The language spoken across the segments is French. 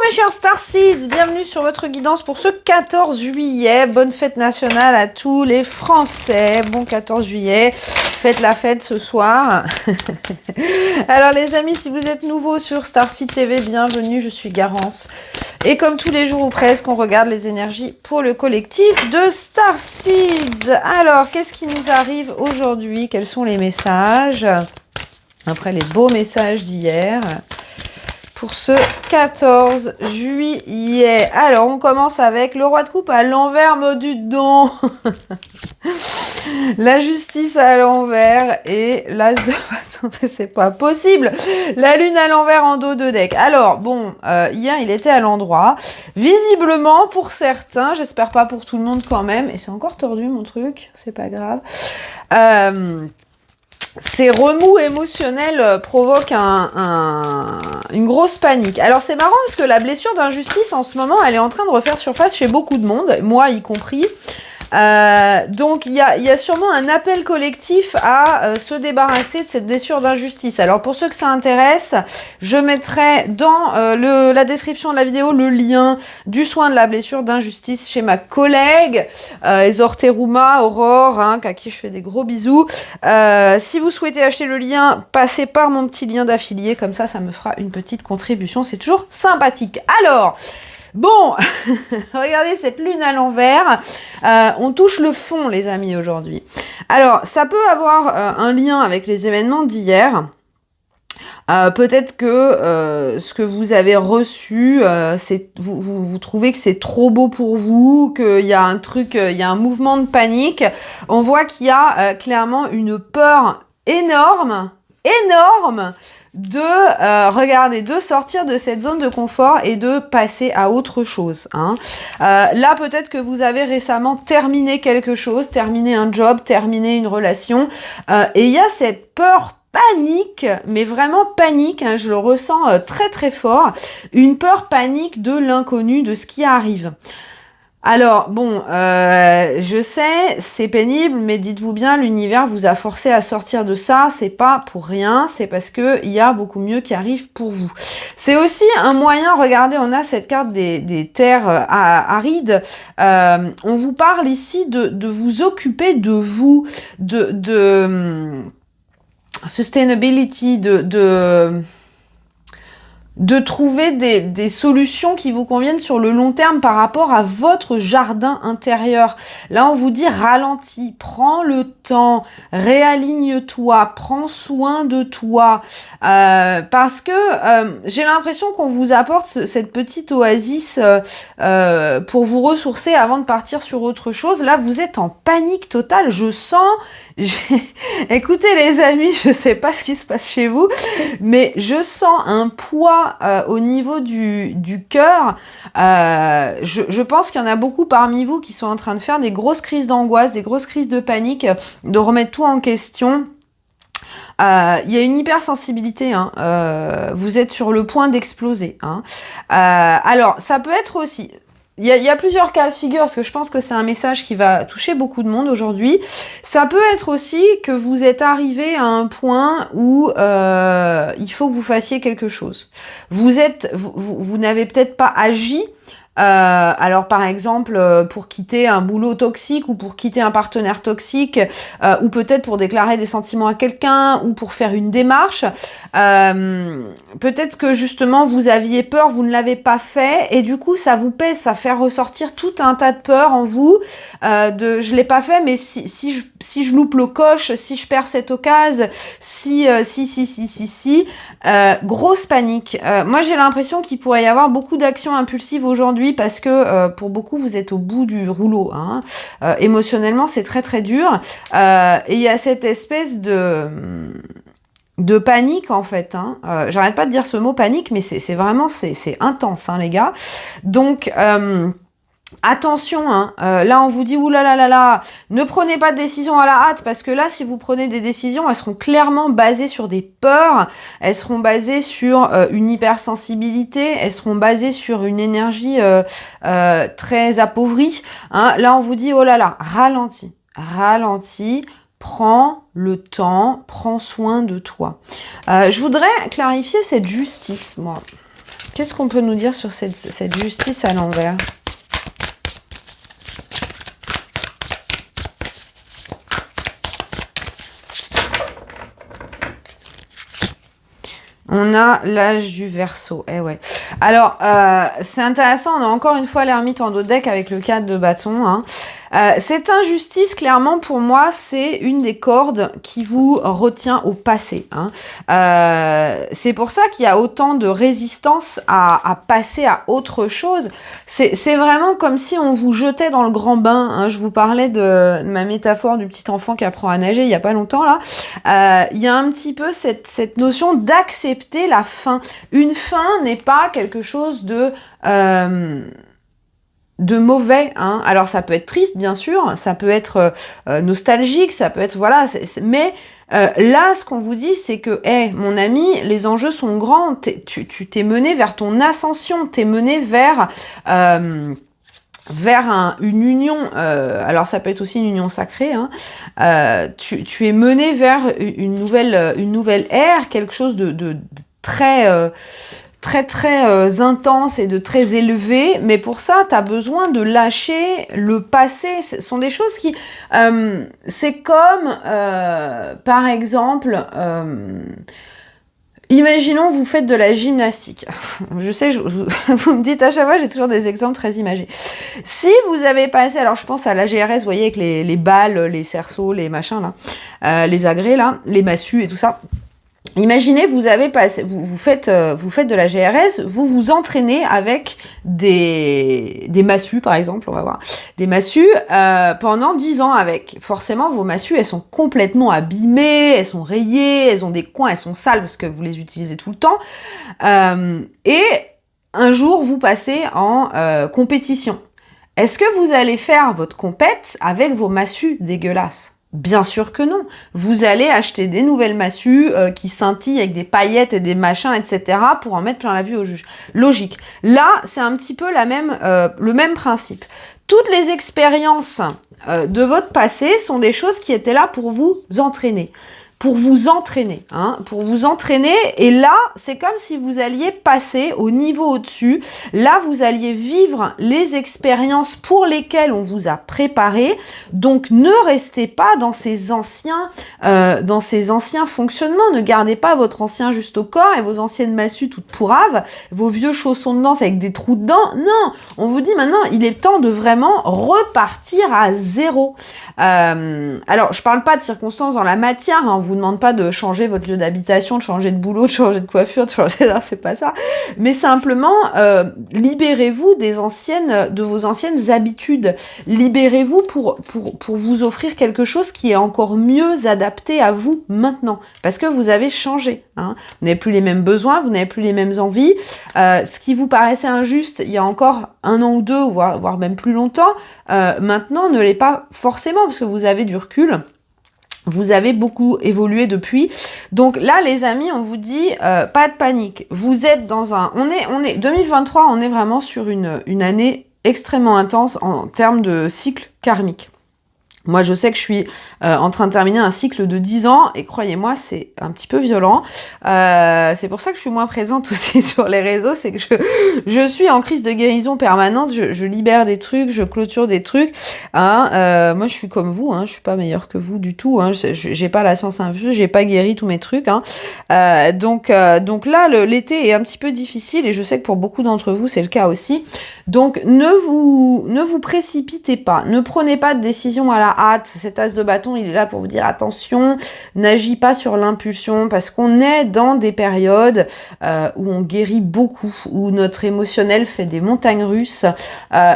mes chers Starseeds, bienvenue sur votre guidance pour ce 14 juillet. Bonne fête nationale à tous les Français. Bon 14 juillet, faites la fête ce soir. Alors les amis, si vous êtes nouveaux sur Starseed TV, bienvenue, je suis Garance. Et comme tous les jours ou presque, on regarde les énergies pour le collectif de Starseeds. Alors, qu'est-ce qui nous arrive aujourd'hui? Quels sont les messages? Après les beaux messages d'hier. Pour ce 14 juillet. Alors, on commence avec le roi de coupe à l'envers, mode du don. La justice à l'envers et l'as de bâton. C'est pas possible. La lune à l'envers en dos de deck. Alors, bon, hier, il était à l'endroit. Visiblement, pour certains, j'espère pas pour tout le monde quand même. Et c'est encore tordu, mon truc. C'est pas grave. Ces remous émotionnels provoquent une grosse panique. Alors c'est marrant parce que la blessure d'injustice en ce moment, elle est en train de refaire surface chez beaucoup de monde, moi y compris. Donc il y a sûrement un appel collectif à se débarrasser de cette blessure d'injustice. Alors pour ceux que ça intéresse, je mettrai dans la description de la vidéo le lien du soin de la blessure d'injustice chez ma collègue Ezorteruma Aurore, hein, à qui je fais des gros bisous. Si vous souhaitez acheter le lien, passez par mon petit lien d'affilié, comme ça me fera une petite contribution, c'est toujours sympathique. Alors, bon, regardez cette lune à l'envers. On touche le fond, les amis, aujourd'hui. Alors, ça peut avoir un lien avec les événements d'hier. Peut-être que ce que vous avez reçu, vous trouvez que c'est trop beau pour vous, qu'il y a un truc, il y a un mouvement de panique. On voit qu'il y a clairement une peur énorme de de sortir de cette zone de confort et de passer à autre chose. Hein. Là, peut-être que vous avez récemment terminé quelque chose, terminé un job, terminé une relation, et il y a cette peur panique, mais vraiment panique, hein, je le ressens très très fort, une peur panique de l'inconnu, de ce qui arrive. Alors, bon, je sais, c'est pénible, mais dites-vous bien, l'univers vous a forcé à sortir de ça, c'est pas pour rien, c'est parce que il y a beaucoup mieux qui arrive pour vous. C'est aussi un moyen, regardez, on a cette carte des terres arides, on vous parle ici de vous occuper de vous, de sustainability, de trouver des solutions qui vous conviennent sur le long terme par rapport à votre jardin intérieur. Là, on vous dit ralentis, prends le temps, réaligne-toi, prends soin de toi. Parce que j'ai l'impression qu'on vous apporte cette petite oasis pour vous ressourcer avant de partir sur autre chose. Là, vous êtes en panique totale. Je sens... Écoutez les amis, je sais pas ce qui se passe chez vous, mais je sens un poids au niveau du cœur. Je pense qu'il y en a beaucoup parmi vous qui sont en train de faire des grosses crises d'angoisse, des grosses crises de panique, de remettre tout en question. Il y a une hypersensibilité, hein. Vous êtes sur le point d'exploser. Hein. Alors, ça peut être aussi... Il y a plusieurs cas de figure, parce que je pense que c'est un message qui va toucher beaucoup de monde aujourd'hui. Ça peut être aussi que vous êtes arrivé à un point où il faut que vous fassiez quelque chose. Vous n'avez peut-être pas agi. Alors par exemple pour quitter un boulot toxique ou pour quitter un partenaire toxique ou peut-être pour déclarer des sentiments à quelqu'un ou pour faire une démarche, peut-être que justement vous aviez peur, vous ne l'avez pas fait et du coup ça vous pèse, ça fait ressortir tout un tas de peurs en vous je l'ai pas fait mais si je loupe le coche, si je perds cette occasion, grosse panique. Moi j'ai l'impression qu'il pourrait y avoir beaucoup d'actions impulsives aujourd'hui parce que pour beaucoup vous êtes au bout du rouleau, hein. Émotionnellement c'est très très dur et il y a cette espèce de panique en fait, hein. J'arrête pas de dire ce mot panique mais c'est vraiment c'est intense, hein, les gars. Donc attention, hein, là on vous dit oulala, ne prenez pas de décision à la hâte parce que là si vous prenez des décisions elles seront clairement basées sur des peurs, elles seront basées sur une hypersensibilité, elles seront basées sur une énergie très appauvrie, hein. Là on vous dit oh là là, ralentis, prends le temps, prends soin de toi. Je voudrais clarifier cette justice, moi. Qu'est-ce qu'on peut nous dire sur cette justice à l'envers? On a l'âge du Verseau. Eh ouais. Alors, c'est intéressant. On a encore une fois l'ermite en dos de deck avec le 4 de bâton. Hein. Cette injustice, clairement, pour moi, c'est une des cordes qui vous retient au passé. Hein. C'est pour ça qu'il y a autant de résistance à passer à autre chose. C'est vraiment comme si on vous jetait dans le grand bain. Hein. Je vous parlais de ma métaphore du petit enfant qui apprend à nager il y a pas longtemps, là. Il y a un petit peu cette notion d'accepter la fin. Une fin n'est pas quelque chose de mauvais, hein. Alors ça peut être triste, bien sûr, ça peut être nostalgique, ça peut être, voilà, mais là, ce qu'on vous dit, c'est que, hey, mon ami, les enjeux sont grands, tu t'es mené vers ton ascension, t'es mené vers une union, alors ça peut être aussi une union sacrée, hein, tu es mené vers une nouvelle ère, quelque chose de très intense et de très élevé, mais pour ça, tu as besoin de lâcher le passé. Ce sont des choses qui... c'est comme, par exemple... imaginons, vous faites de la gymnastique. Je sais, vous me dites à chaque fois, j'ai toujours des exemples très imagés. Si vous avez passé, alors je pense à la GRS, vous voyez, avec les balles, les cerceaux, les machins, là, les agrès, là, les massues et tout ça. Imaginez, vous avez passé, vous faites de la GRS, vous vous entraînez avec des massues, par exemple, on va voir, des massues pendant 10 ans avec. Forcément, vos massues, elles sont complètement abîmées, elles sont rayées, elles ont des coins, elles sont sales parce que vous les utilisez tout le temps. Et un jour, vous passez en compétition. Est-ce que vous allez faire votre compète avec vos massues dégueulasses ? Bien sûr que non. Vous allez acheter des nouvelles massues qui scintillent avec des paillettes et des machins, etc. pour en mettre plein la vue au juge. Logique. Là, c'est un petit peu le même principe. Toutes les expériences de votre passé sont des choses qui étaient là pour vous entraîner. Pour vous entraîner, hein, pour vous entraîner. Et là, c'est comme si vous alliez passer au niveau au-dessus. Là, vous alliez vivre les expériences pour lesquelles on vous a préparé. Donc, ne restez pas dans ces anciens fonctionnements. Ne gardez pas votre ancien juste au corps et vos anciennes massues toutes pourraves, vos vieux chaussons de danse avec des trous dedans. Non, on vous dit maintenant, il est temps de vraiment repartir à zéro. Alors, je parle pas de circonstances dans la matière, hein, on vous demande pas de changer votre lieu d'habitation, de changer de boulot, de changer de coiffure, de changer... Non, c'est pas ça. Mais simplement, libérez-vous de vos anciennes habitudes. Libérez-vous pour vous offrir quelque chose qui est encore mieux adapté à vous maintenant. Parce que vous avez changé. Hein. Vous n'avez plus les mêmes besoins, vous n'avez plus les mêmes envies. Ce qui vous paraissait injuste il y a encore 1 an ou 2, voire même plus longtemps, maintenant ne l'est pas forcément, parce que vous avez du recul. Vous avez beaucoup évolué depuis. Donc là, les amis, on vous dit, pas de panique. Vous êtes dans un... 2023, on est vraiment sur une année extrêmement intense en termes de cycle karmique. Moi, je sais que je suis en train de terminer un cycle de 10 ans et croyez-moi, c'est un petit peu violent. C'est pour ça que je suis moins présente aussi sur les réseaux, c'est que je suis en crise de guérison permanente, je libère des trucs, je clôture des trucs. Hein. Moi, je suis comme vous, hein, je suis pas meilleure que vous du tout. Hein, j'ai pas la science infuse, j'ai pas guéri tous mes trucs. Hein. Donc là, l'été est un petit peu difficile et je sais que pour beaucoup d'entre vous, c'est le cas aussi. Donc, ne vous précipitez pas, ne prenez pas de décision à la hâte. Cet as de bâton, il est là pour vous dire attention, n'agis pas sur l'impulsion parce qu'on est dans des périodes où on guérit beaucoup, où notre émotionnel fait des montagnes russes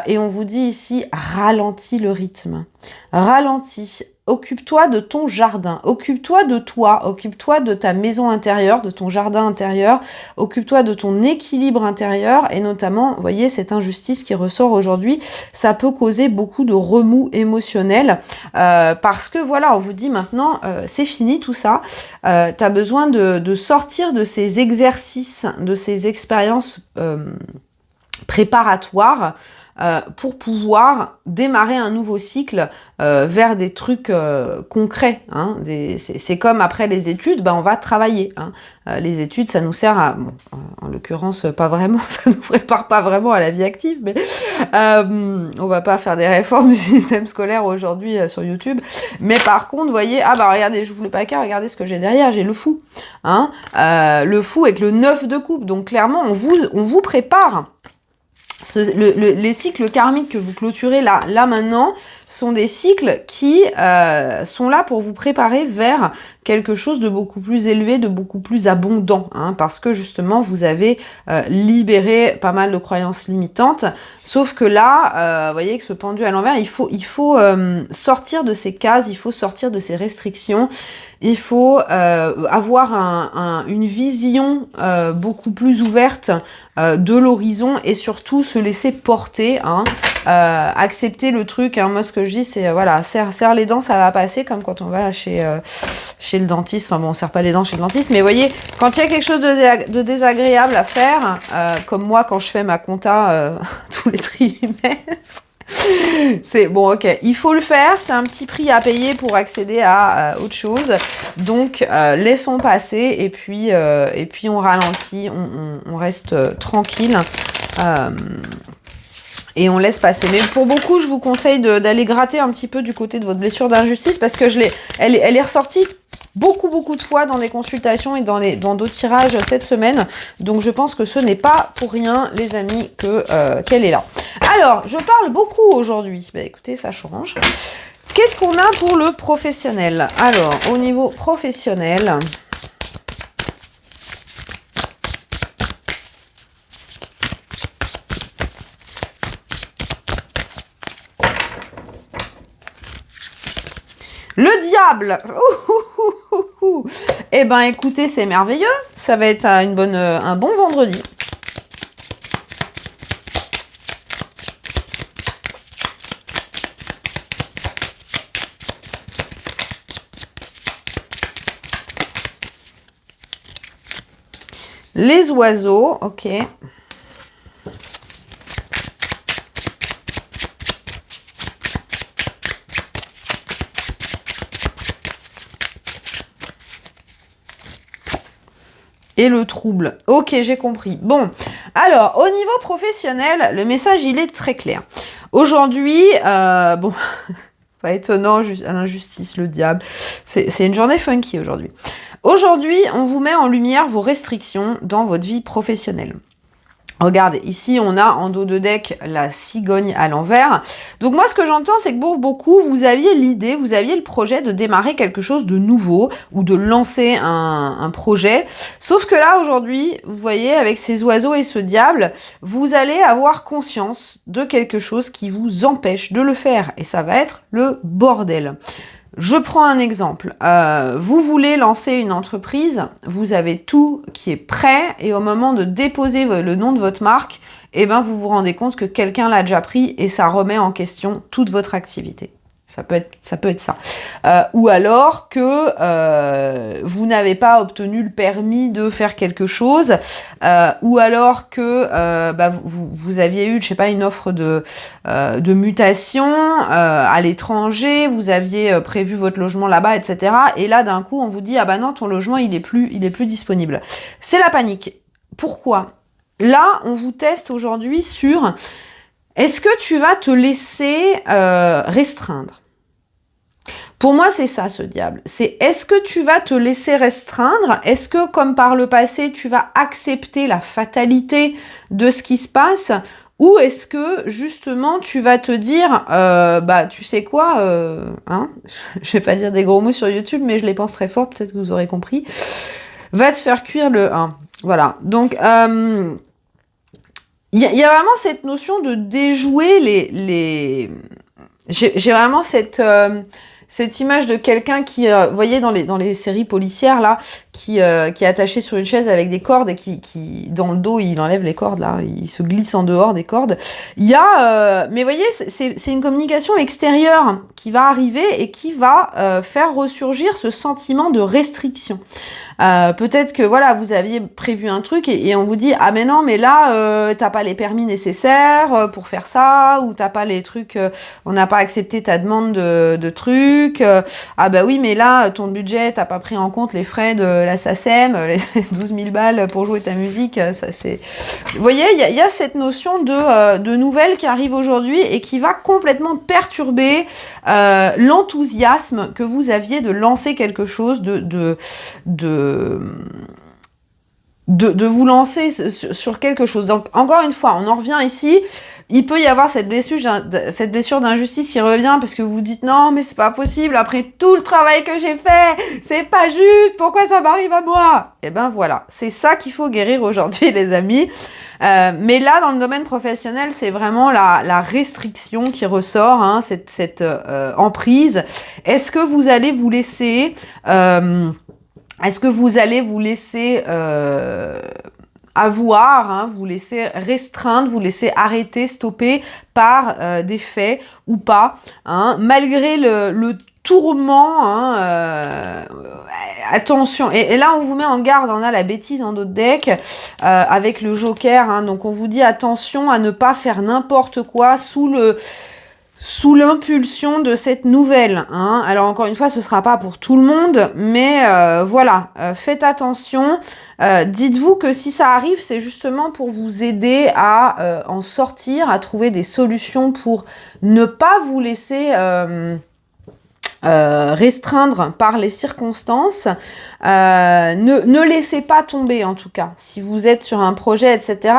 et on vous dit ici ralentis le rythme, ralentis. Occupe-toi de ton jardin, occupe-toi de toi, occupe-toi de ta maison intérieure, de ton jardin intérieur, occupe-toi de ton équilibre intérieur et notamment, vous voyez, cette injustice qui ressort aujourd'hui, ça peut causer beaucoup de remous émotionnels parce que voilà, on vous dit maintenant, c'est fini tout ça, tu as besoin de sortir de ces exercices, de ces expériences préparatoires pour pouvoir démarrer un nouveau cycle vers des trucs concrets. Hein, c'est comme après les études, on va travailler. Hein. Les études, ça nous sert à... Bon, en l'occurrence, pas vraiment, ça nous prépare pas vraiment à la vie active, mais on va pas faire des réformes du système scolaire aujourd'hui sur YouTube. Mais par contre, vous voyez, regardez, je vous le paquet, regardez ce que j'ai derrière, j'ai le fou. Hein, le fou avec le 9 de coupe. Donc clairement, on vous prépare. Les cycles karmiques que vous clôturez là maintenant sont des cycles qui sont là pour vous préparer vers quelque chose de beaucoup plus élevé, de beaucoup plus abondant, hein, parce que justement vous avez libéré pas mal de croyances limitantes, sauf que là, vous voyez que ce pendu à l'envers, il faut sortir de ces cases, il faut sortir de ces restrictions, il faut avoir une vision beaucoup plus ouverte de l'horizon et surtout se laisser porter, hein, accepter le truc, hein. Moi ce que je dis c'est voilà, serre les dents, ça va passer, comme quand on va chez le dentiste, enfin bon on serre pas les dents chez le dentiste, mais vous voyez, quand il y a quelque chose de désagréable à faire, comme moi quand je fais ma compta tous les trimestres, c'est bon, ok, il faut le faire, c'est un petit prix à payer pour accéder à autre chose, donc laissons passer et puis on ralentit, on reste tranquille et on laisse passer. Mais pour beaucoup, je vous conseille d'aller gratter un petit peu du côté de votre blessure d'injustice, parce que elle est ressortie beaucoup de fois dans des consultations et dans d'autres tirages cette semaine. Donc je pense que ce n'est pas pour rien, les amis, qu'elle est là. Alors, je parle beaucoup aujourd'hui. Écoutez, ça change. Qu'est-ce qu'on a pour le professionnel? Alors, au niveau professionnel... Le diable. Eh ben, écoutez, c'est merveilleux. Ça va être un bon vendredi. Les oiseaux, ok. Et le trouble. Ok, j'ai compris. Bon, alors, au niveau professionnel, le message, il est très clair. Aujourd'hui, bon, pas étonnant, l'injustice, le diable, c'est une journée funky aujourd'hui. Aujourd'hui, on vous met en lumière vos restrictions dans votre vie professionnelle. Regardez, ici, on a en dos de deck la cigogne à l'envers. Donc moi, ce que j'entends, c'est que pour beaucoup, vous aviez l'idée, vous aviez le projet de démarrer quelque chose de nouveau ou de lancer un projet. Sauf que là, aujourd'hui, vous voyez, avec ces oiseaux et ce diable, vous allez avoir conscience de quelque chose qui vous empêche de le faire. Et ça va être le bordel. Je prends un exemple. Vous voulez lancer une entreprise, vous avez tout qui est prêt et au moment de déposer le nom de votre marque, eh ben vous vous rendez compte que quelqu'un l'a déjà pris et ça remet en question toute votre activité. Ça peut être ça. Ou alors que vous n'avez pas obtenu le permis de faire quelque chose, ou alors que vous aviez eu, je sais pas, une offre de mutation à l'étranger, vous aviez prévu votre logement là-bas, etc. Et là, d'un coup, on vous dit, ah bah non, ton logement, il est plus disponible. C'est la panique. Pourquoi? Là, on vous teste aujourd'hui sur... Est-ce que tu vas te laisser restreindre? Pour moi, c'est ça, ce diable. C'est est-ce que tu vas te laisser restreindre? Est-ce que, comme par le passé, tu vas accepter la fatalité de ce qui se passe? Ou est-ce que, justement, tu vas te dire, tu sais quoi, hein, je vais pas dire des gros mots sur YouTube, mais je les pense très fort, peut-être que vous aurez compris. Va te faire cuire le 1. Voilà. Donc, il y a vraiment cette notion de déjouer les... J'ai vraiment cette cette image de quelqu'un qui, vous voyez, dans les séries policières, là, qui est attaché sur une chaise avec des cordes et qui dans le dos, il enlève les cordes, là, il se glisse en dehors des cordes. Il y a, mais vous voyez, c'est une communication extérieure qui va arriver et qui va faire ressurgir ce sentiment de restriction. Peut-être que voilà, vous aviez prévu un truc et on vous dit ah mais non mais là t'as pas les permis nécessaires pour faire ça, ou t'as pas les trucs, on n'a pas accepté ta demande de trucs, ah bah oui mais là ton budget t'as pas pris en compte les frais de la SACEM, les 12 000 balles pour jouer ta musique, ça c'est, vous voyez, il y a cette notion de nouvelles qui arrive aujourd'hui et qui va complètement perturber l'enthousiasme que vous aviez de lancer quelque chose, de vous lancer sur quelque chose. Donc, encore une fois, on en revient ici. Il peut y avoir cette blessure d'injustice qui revient parce que vous vous dites non, mais c'est pas possible. Après tout le travail que j'ai fait, c'est pas juste. Pourquoi ça m'arrive à moi? Et ben voilà, c'est ça qu'il faut guérir aujourd'hui, les amis. Mais là, dans le domaine professionnel, c'est vraiment la restriction qui ressort, hein, cette emprise. Est-ce que vous allez vous laisser avoir, hein, vous laisser restreindre, vous laisser arrêter, stopper par des faits ou pas, hein, malgré le tourment, hein, attention, et là on vous met en garde, on a la bêtise en d'autres decks, avec le joker, hein, donc on vous dit attention à ne pas faire n'importe quoi sous l'impulsion de cette nouvelle, hein. Alors encore une fois, ce sera pas pour tout le monde, mais voilà, faites attention. Dites-vous que si ça arrive, c'est justement pour vous aider à en sortir, à trouver des solutions pour ne pas vous laisser restreindre par les circonstances. Ne laissez pas tomber, en tout cas. Si vous êtes sur un projet, etc.,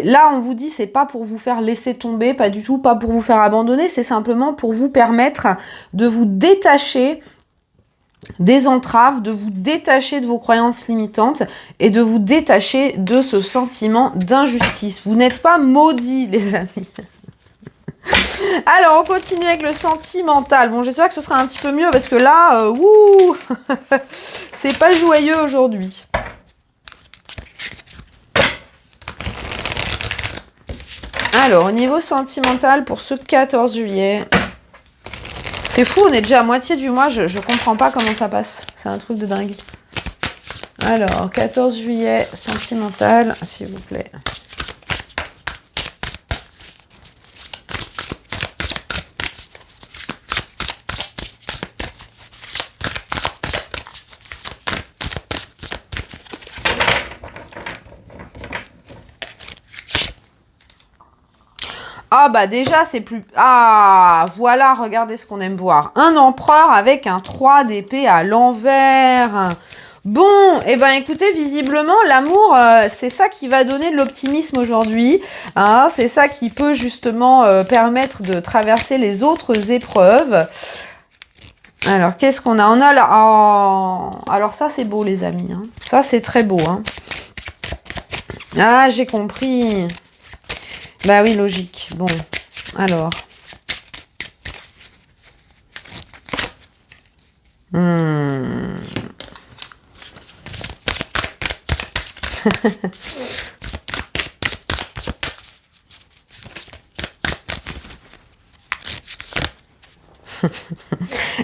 là, on vous dit, c'est pas pour vous faire laisser tomber, pas du tout, pas pour vous faire abandonner, c'est simplement pour vous permettre de vous détacher des entraves, de vous détacher de vos croyances limitantes et de vous détacher de ce sentiment d'injustice. Vous n'êtes pas maudits, les amis. Alors, on continue avec le sentimental. Bon, j'espère que ce sera un petit peu mieux parce que là, c'est pas joyeux aujourd'hui. Alors, au niveau sentimental, pour ce 14 juillet, c'est fou, on est déjà à moitié du mois, je comprends pas comment ça passe. C'est un truc de dingue. Alors, 14 juillet, sentimental, s'il vous plaît. Ah bah déjà c'est plus... Ah voilà, regardez ce qu'on aime voir. Un empereur avec un 3 d'épée à l'envers. Bon, et ben écoutez, visiblement l'amour, c'est ça qui va donner de l'optimisme aujourd'hui. Hein, c'est ça qui peut justement permettre de traverser les autres épreuves. Alors qu'est-ce qu'on a? On a là... Oh, alors ça c'est beau les amis. Hein. Ça c'est très beau. Hein. Ah j'ai compris. Bah oui, logique. Bon, alors.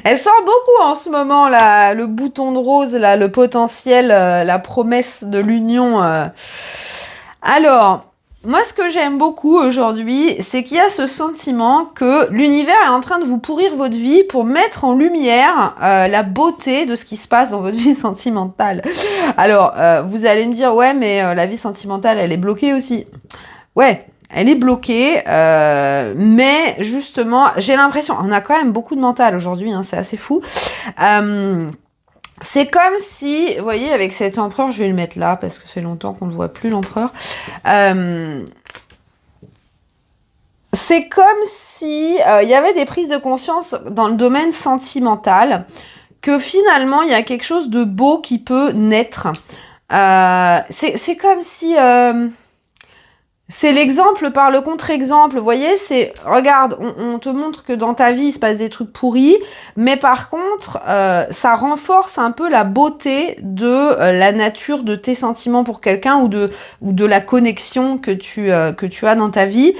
Elle sort beaucoup en ce moment, là, le bouton de rose, là, le potentiel, la promesse de l'union. Alors... Moi, ce que j'aime beaucoup aujourd'hui, c'est qu'il y a ce sentiment que l'univers est en train de vous pourrir votre vie pour mettre en lumière la beauté de ce qui se passe dans votre vie sentimentale. Alors, vous allez me dire, ouais, mais la vie sentimentale, elle est bloquée aussi. Ouais, elle est bloquée, mais justement, j'ai l'impression, on a quand même beaucoup de mental aujourd'hui, hein, c'est assez fou. C'est comme si, vous voyez, avec cet empereur, je vais le mettre là, parce que ça fait longtemps qu'on ne voit plus l'empereur. C'est comme si il y avait des prises de conscience dans le domaine sentimental, que finalement, il y a quelque chose de beau qui peut naître. C'est comme si... C'est l'exemple par le contre-exemple. Vous voyez, c'est, regarde, on te montre que dans ta vie, il se passe des trucs pourris, mais par contre, ça renforce un peu la beauté de la nature de tes sentiments pour quelqu'un ou de la connexion que tu as dans ta vie.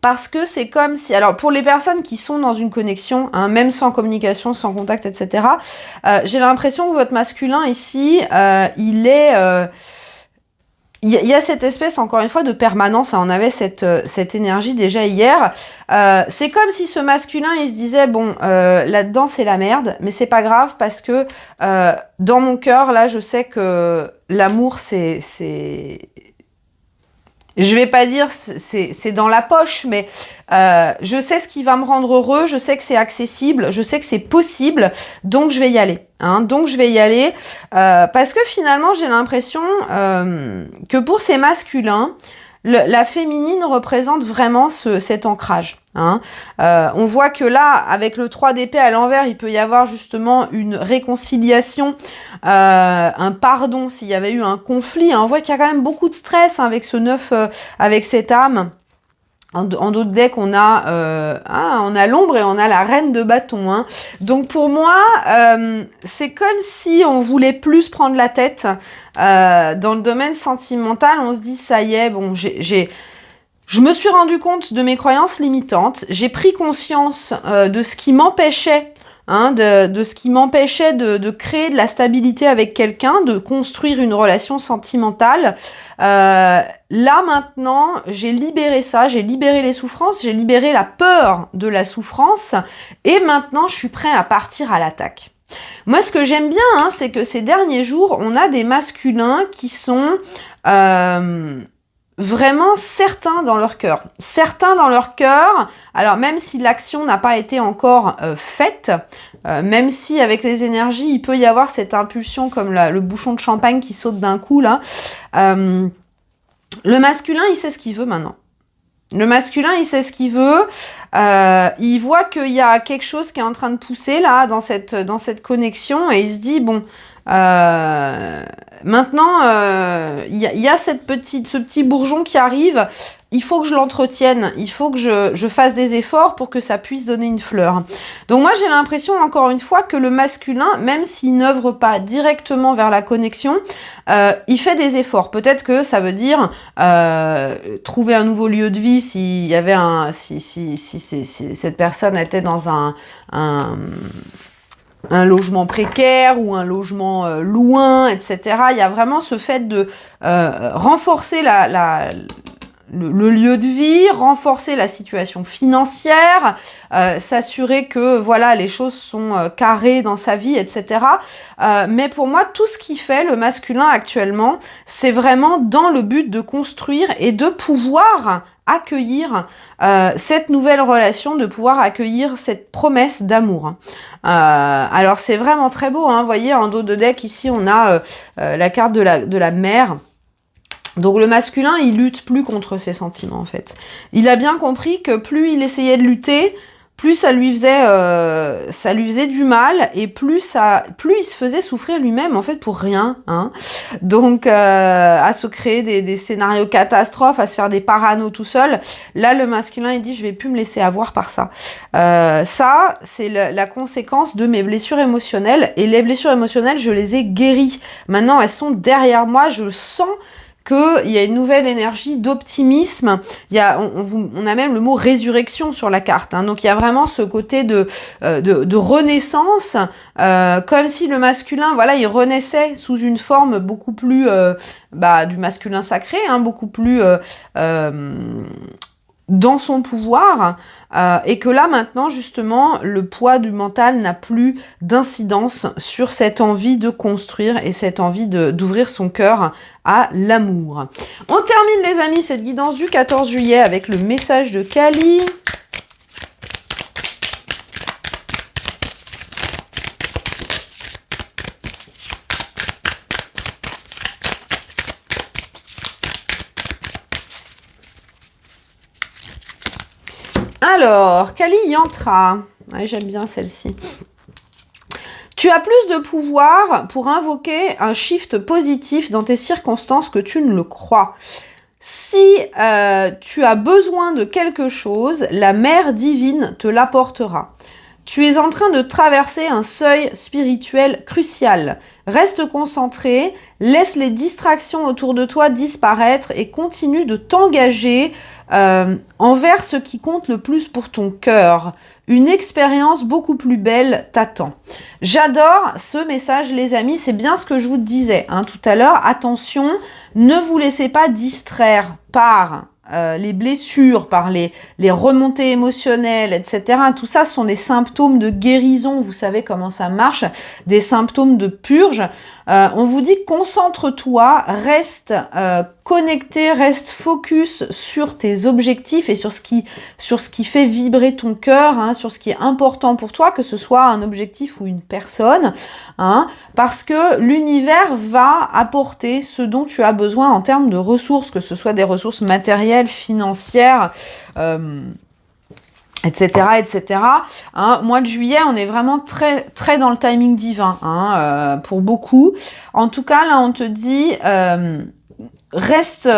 Parce que c'est comme si... Alors, pour les personnes qui sont dans une connexion, hein, même sans communication, sans contact, etc., j'ai l'impression que votre masculin, ici, il est... il y a cette espèce, encore une fois, de permanence. Hein, on avait cette énergie déjà hier. C'est comme si ce masculin, il se disait, bon, là-dedans, c'est la merde, mais c'est pas grave parce que dans mon cœur, là, je sais que l'amour, c'est... Je vais pas dire c'est dans la poche, mais je sais ce qui va me rendre heureux, je sais que c'est accessible, je sais que c'est possible, donc je vais y aller. Hein, donc je vais y aller parce que finalement j'ai l'impression que pour ces masculins, la féminine représente vraiment cet ancrage. Hein. On voit que là, avec le 3 d'épée à l'envers, il peut y avoir justement une réconciliation, un pardon s'il y avait eu un conflit. Hein. On voit qu'il y a quand même beaucoup de stress hein, avec ce 9, avec cette âme. En d'autres decks, on a l'ombre et on a la reine de bâton. Hein. Donc pour moi, c'est comme si on voulait plus prendre la tête. Dans le domaine sentimental, on se dit, ça y est, bon, je me suis rendu compte de mes croyances limitantes. J'ai pris conscience de ce qui m'empêchait hein, de ce qui m'empêchait de créer de la stabilité avec quelqu'un, de construire une relation sentimentale. Là maintenant, j'ai libéré ça, j'ai libéré les souffrances, j'ai libéré la peur de la souffrance et maintenant je suis prêt à partir à l'attaque. Moi, ce que j'aime bien, hein, c'est que ces derniers jours, on a des masculins qui sont vraiment certains dans leur cœur. Certains dans leur cœur, alors même si l'action n'a pas été encore faite, même si avec les énergies, il peut y avoir cette impulsion comme le bouchon de champagne qui saute d'un coup, là. Le masculin, il sait ce qu'il veut maintenant. Le masculin, il sait ce qu'il veut. Il voit qu'il y a quelque chose qui est en train de pousser, là, dans cette connexion, et il se dit, bon... maintenant, il y a ce petit bourgeon qui arrive. Il faut que je l'entretienne. Il faut que je fasse des efforts pour que ça puisse donner une fleur. Donc moi, j'ai l'impression, encore une fois, que le masculin, même s'il n'œuvre pas directement vers la connexion, il fait des efforts. Peut-être que ça veut dire trouver un nouveau lieu de vie s'il y avait si cette personne était dans un logement précaire ou un logement loin, etc. Il y a vraiment ce fait de renforcer le lieu de vie, renforcer la situation financière, s'assurer que voilà les choses sont carrées dans sa vie, etc. Mais pour moi, tout ce qui fait le masculin actuellement, c'est vraiment dans le but de construire et de pouvoir accueillir cette nouvelle relation, de pouvoir accueillir cette promesse d'amour. Alors c'est vraiment très beau, hein. Vous voyez, en dos de deck, ici, on a la carte de la mer. Donc le masculin, il lutte plus contre ses sentiments, en fait. Il a bien compris que plus il essayait de lutter, plus ça lui faisait du mal et plus il se faisait souffrir lui-même en fait pour rien, hein. Donc à se créer des scénarios catastrophes, à se faire des paranos tout seul. Là le masculin il dit je vais plus me laisser avoir par ça. Ça c'est la conséquence de mes blessures émotionnelles et les blessures émotionnelles je les ai guéries. Maintenant elles sont derrière moi, je sens qu'il y a une nouvelle énergie d'optimisme. Il y a, on a même le mot résurrection sur la carte. Hein. Donc il y a vraiment ce côté de renaissance, comme si le masculin, voilà, il renaissait sous une forme beaucoup plus du masculin sacré, hein, beaucoup plus dans son pouvoir, et que là maintenant justement le poids du mental n'a plus d'incidence sur cette envie de construire et cette envie d'ouvrir son cœur à l'amour. On termine les amis cette guidance du 14 juillet avec le message de Kali. Alors, Kali Yantra. Ouais, j'aime bien celle-ci. Tu as plus de pouvoir pour invoquer un shift positif dans tes circonstances que tu ne le crois. Si tu as besoin de quelque chose, la mère divine te l'apportera. Tu es en train de traverser un seuil spirituel crucial. Reste concentré, laisse les distractions autour de toi disparaître et continue de t'engager envers ce qui compte le plus pour ton cœur. Une expérience beaucoup plus belle t'attend. J'adore ce message, les amis. C'est bien ce que je vous disais tout à l'heure. Attention, ne vous laissez pas distraire par les blessures, par les remontées émotionnelles, etc. Tout ça sont des symptômes de guérison. Vous savez comment ça marche, des symptômes de purge. On vous dit concentre-toi, reste connecté, reste focus sur tes objectifs et sur ce qui fait vibrer ton cœur, sur ce qui est important pour toi, que ce soit un objectif ou une personne, parce que l'univers va apporter ce dont tu as besoin en termes de ressources, que ce soit des ressources matérielles, financières, etc., etc. Mois de juillet, on est vraiment très, très dans le timing divin, pour beaucoup. En tout cas, là, on te dit, reste,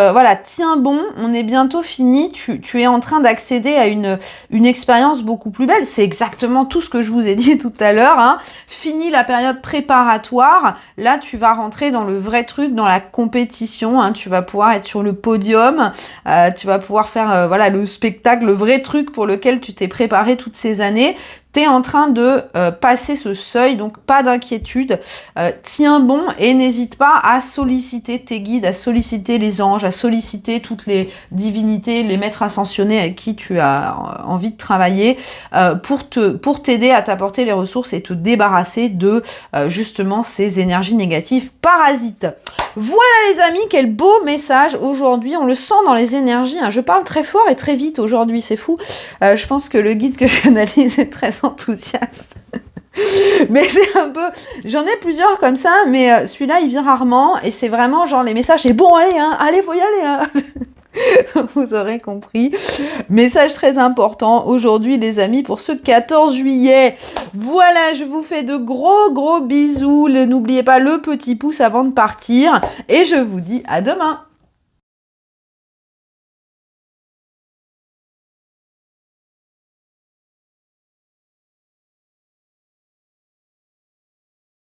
tiens bon, on est bientôt fini, tu es en train d'accéder à une expérience beaucoup plus belle. C'est exactement tout ce que je vous ai dit tout à l'heure. Fini la période préparatoire, là tu vas rentrer dans le vrai truc, dans la compétition, tu vas pouvoir être sur le podium, tu vas pouvoir faire le spectacle, le vrai truc pour lequel tu t'es préparé toutes ces années. T'es en train de passer ce seuil, donc pas d'inquiétude, tiens bon et n'hésite pas à solliciter tes guides, à solliciter les anges, à solliciter toutes les divinités, les maîtres ascensionnés avec qui tu as envie de travailler pour t'aider à t'apporter les ressources et te débarrasser de justement ces énergies négatives parasites. Voilà les amis, quel beau message aujourd'hui, on le sent dans les énergies, je parle très fort et très vite aujourd'hui, c'est fou. Je pense que le guide que j'analyse est très enthousiaste. Mais c'est un peu... J'en ai plusieurs comme ça, mais celui-là, il vient rarement. Et c'est vraiment genre les messages, c'est bon, allez, faut y aller. Donc vous aurez compris. Message très important aujourd'hui, les amis, pour ce 14 juillet. Voilà, je vous fais de gros bisous. N'oubliez pas le petit pouce avant de partir. Et je vous dis à demain.